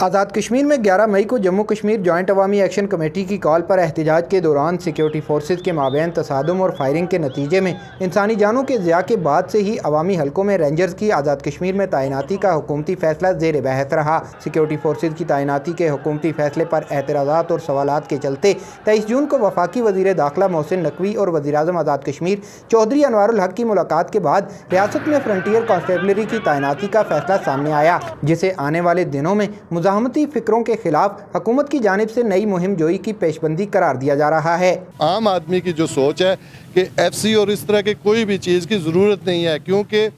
آزاد کشمیر میں 11 مئی کو جموں کشمیر جوائنٹ عوامی ایکشن کمیٹی کی کال پر احتجاج کے دوران سیکیورٹی فورسز کے مابین تصادم اور فائرنگ کے نتیجے میں انسانی جانوں کے ضیاع کے بعد سے ہی عوامی حلقوں میں رینجرز کی آزاد کشمیر میں تعیناتی کا حکومتی فیصلہ زیر بحث رہا۔ سیکیورٹی فورسز کی تعیناتی کے حکومتی فیصلے پر اعتراضات اور سوالات کے چلتے 23 جون کو وفاقی وزیر داخلہ محسن نقوی اور وزیر اعظم آزاد کشمیر چودھری انوار الحق کی ملاقات کے بعد ریاست میں فرنٹیئر کانسٹیبلری کی تعیناتی کا فیصلہ سامنے آیا، جسے آنے والے دنوں میں مزاحمتی فکروں کے خلاف حکومت کی جانب سے نئی مہم جوئی کی پیش بندی قرار دیا جا رہا ہے۔ عام آدمی کی جو سوچ ہے کہ ایف سی اور اس طرح کے کوئی بھی چیز کی ضرورت نہیں ہے، کیونکہ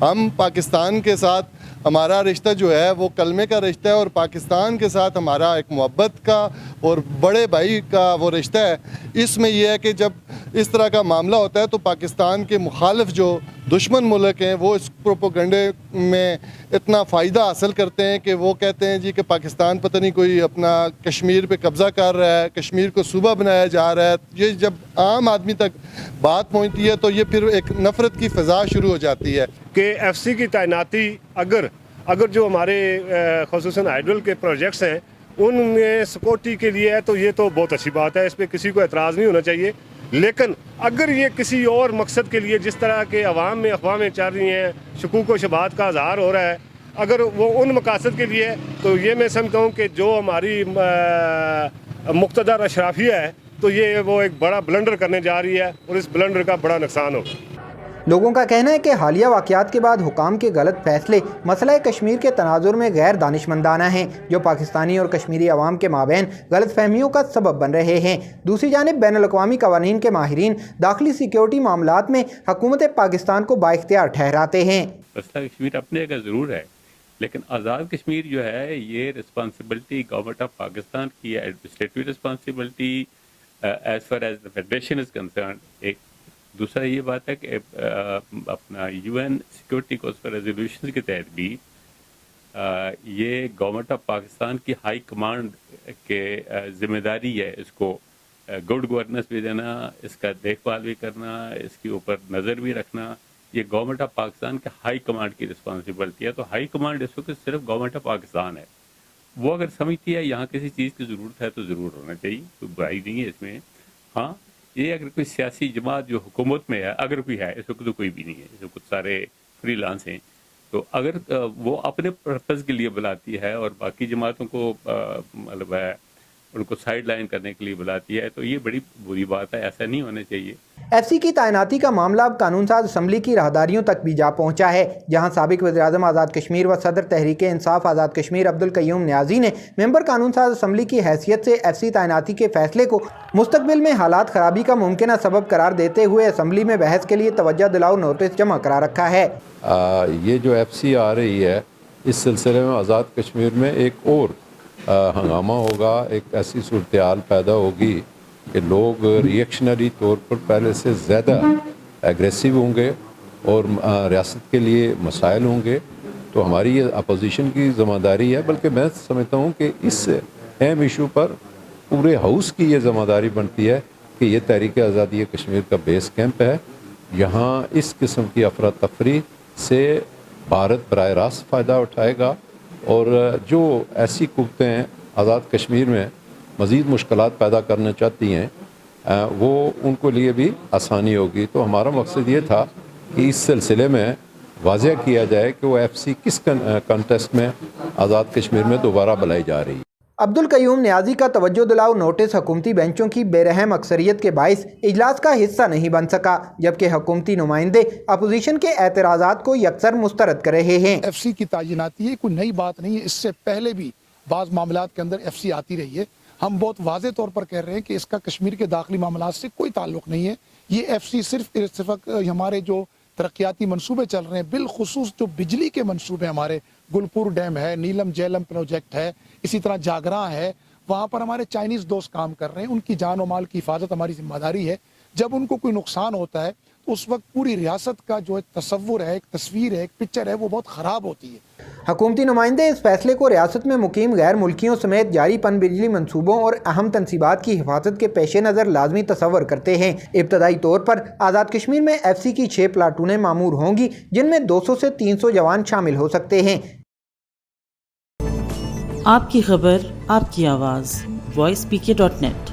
ہم پاکستان کے ساتھ ہمارا رشتہ جو ہے وہ کلمے کا رشتہ ہے، اور پاکستان کے ساتھ ہمارا ایک محبت کا اور بڑے بھائی کا وہ رشتہ ہے۔ اس میں یہ ہے کہ جب اس طرح کا معاملہ ہوتا ہے تو پاکستان کے مخالف جو دشمن ملک ہیں وہ اس پروپیگنڈے میں اتنا فائدہ حاصل کرتے ہیں کہ وہ کہتے ہیں جی کہ پاکستان پتہ نہیں کوئی اپنا کشمیر پہ قبضہ کر رہا ہے، کشمیر کو صوبہ بنایا جا رہا ہے۔ یہ جب عام آدمی تک بات پہنچتی ہے تو یہ پھر ایک نفرت کی فضا شروع ہو جاتی ہے کہ ایف سی کی تعیناتی اگر جو ہمارے خصوصاً ہائیڈرل کے پروجیکٹس ہیں ان میں سیکورٹی کے لیے ہے تو یہ تو بہت اچھی بات ہے، اس پہ کسی کو اعتراض نہیں ہونا چاہیے۔ لیکن اگر یہ کسی اور مقصد کے لیے، جس طرح کے عوام میں افواہیں چل رہی ہیں، شکوک و شبہات کا اظہار ہو رہا ہے، اگر وہ ان مقاصد کے لیے تو یہ میں سمجھتا ہوں کہ جو ہماری مقتدر اشرافیہ ہے تو یہ وہ ایک بڑا بلنڈر کرنے جا رہی ہے اور اس بلنڈر کا بڑا نقصان ہوگا۔ لوگوں کا کہنا ہے کہ حالیہ واقعات کے بعد حکام کے غلط فیصلے مسئلہ کشمیر کے تناظر میں غیر دانشمندانہ ہیں، جو پاکستانی اور کشمیری عوام کے مابین غلط فہمیوں کا سبب بن رہے ہیں۔ دوسری جانب بین الاقوامی قوانین کے ماہرین داخلی سیکیورٹی معاملات میں حکومت پاکستان کو بااختیار ٹھہراتے ہیں۔ مسئلہ کشمیر اپنے کا ضرور ہے، لیکن آزاد کشمیر جو ہے یہ رسپانسبلٹی گورنمنٹ آف پاکستان کی ہے، administrative responsibility as far as the federation is concerned. ایک دوسرا یہ بات ہے کہ اپنا U N security council resolution کے تحت بھی یہ گورنمنٹ آف پاکستان کی ہائی کمانڈ کے ذمہ داری ہے اس کو گڈ گورننس بھی دینا، اس کا دیکھ بھال بھی کرنا، اس کے اوپر نظر بھی رکھنا۔ یہ گورنمنٹ آف پاکستان کے ہائی کمانڈ کی رسپانسبلٹی ہے۔ تو ہائی کمانڈ اس وقت صرف گورنمنٹ آف پاکستان ہے، وہ اگر سمجھتی ہے یہاں کسی چیز کی ضرورت ہے تو ضرور ہونا چاہیے، کوئی برائی نہیں ہے اس میں۔ ہاں، یہ اگر کوئی سیاسی جماعت جو حکومت میں ہے، اگر کوئی ہے، اس وقت تو کوئی بھی نہیں ہے، اس وقت سارے فری لانس ہیں، تو اگر وہ اپنے پرپز کے لیے بلاتی ہے اور باقی جماعتوں کو مطلب ہے ان کو سائڈ لائن کرنے کے لیے بلاتی ہے تو یہ بڑی بری بات ہے، ایسا نہیں ہونا چاہیے۔ ایف سی کی تعیناتی کا معاملہ اب قانون ساز اسمبلی کی راہداریوں تک بھی جا پہنچا ہے، جہاں سابق وزیر اعظم آزاد کشمیر و صدر تحریک انصاف آزاد کشمیر عبدالقیوم نیازی نے ممبر قانون ساز اسمبلی کی حیثیت سے ایف سی تعیناتی کے فیصلے کو مستقبل میں حالات خرابی کا ممکنہ سبب قرار دیتے ہوئے اسمبلی میں بحث کے لیے توجہ دلاؤ نوٹس جمع کرا رکھا ہے۔ یہ جو ایف سی آ رہی ہے اس سلسلے میں آزاد کشمیر میں ایک اور ہنگامہ ہوگا، ایک ایسی صورتحال پیدا ہوگی کہ لوگ ریئیکشنری طور پر پہلے سے زیادہ ایگریسو ہوں گے اور ریاست کے لیے مسائل ہوں گے۔ تو ہماری یہ اپوزیشن کی ذمہ داری ہے، بلکہ میں سمجھتا ہوں کہ اس اہم ایشو پر پورے ہاؤس کی یہ ذمہ داری بنتی ہے کہ یہ تحریک آزادی کشمیر کا بیس کیمپ ہے، یہاں اس قسم کی افراتفری سے بھارت براہ راست فائدہ اٹھائے گا، اور جو ایسی قوتیں آزاد کشمیر میں مزید مشکلات پیدا کرنا چاہتی ہیں وہ ان کو لیے بھی آسانی ہوگی۔ تو ہمارا مقصد یہ تھا کہ اس سلسلے میں واضح کیا جائے کہ وہ ایف سی کس کنٹیسٹ میں آزاد کشمیر میں دوبارہ بلائی جا رہی ہے۔ عبدالقیوم نیازی کا توجہ دلاؤ نوٹس حکومتی بینچوں کی بے رحم اکثریت کے باعث اجلاس کا حصہ نہیں بن سکا، جبکہ حکومتی نمائندے اپوزیشن کے اعتراضات کو یکسر مسترد کر رہے ہیں۔ ایف سی کی تعیناتی ہے کوئی نئی بات نہیں ہے، اس سے پہلے بھی بعض معاملات کے اندر ایف سی آتی رہی ہے۔ ہم بہت واضح طور پر کہہ رہے ہیں کہ اس کا کشمیر کے داخلی معاملات سے کوئی تعلق نہیں ہے۔ یہ ایف سی صرف ہمارے جو ترقیاتی منصوبے چل رہے ہیں، بالخصوص جو بجلی کے منصوبے، ہمارے گلپور ڈیم ہے، نیلم جیلم پروجیکٹ ہے، اسی طرح جاگراں ہے، وہاں پر ہمارے چائنیز دوست کام کر رہے ہیں، ان کی جان و مال کی حفاظت ہماری ذمہ داری ہے۔ جب ان کو کوئی نقصان ہوتا ہے تو اس وقت پوری ریاست کا جو ایک تصور ہے، ایک تصویر ہے، ایک پکچر ہے، وہ بہت خراب ہوتی ہے۔ حکومتی نمائندے اس فیصلے کو ریاست میں مقیم غیر ملکیوں سمیت جاری پن بجلی منصوبوں اور اہم تنصیبات کی حفاظت کے پیش نظر لازمی تصور کرتے ہیں۔ ابتدائی طور پر آزاد کشمیر میں ایف سی کی 6 پلاٹونیں معمور ہوں گی، جن میں 200 سے 300 جوان شامل ہو سکتے ہیں۔ آپ کی خبر آپ کی آواز voicepk.net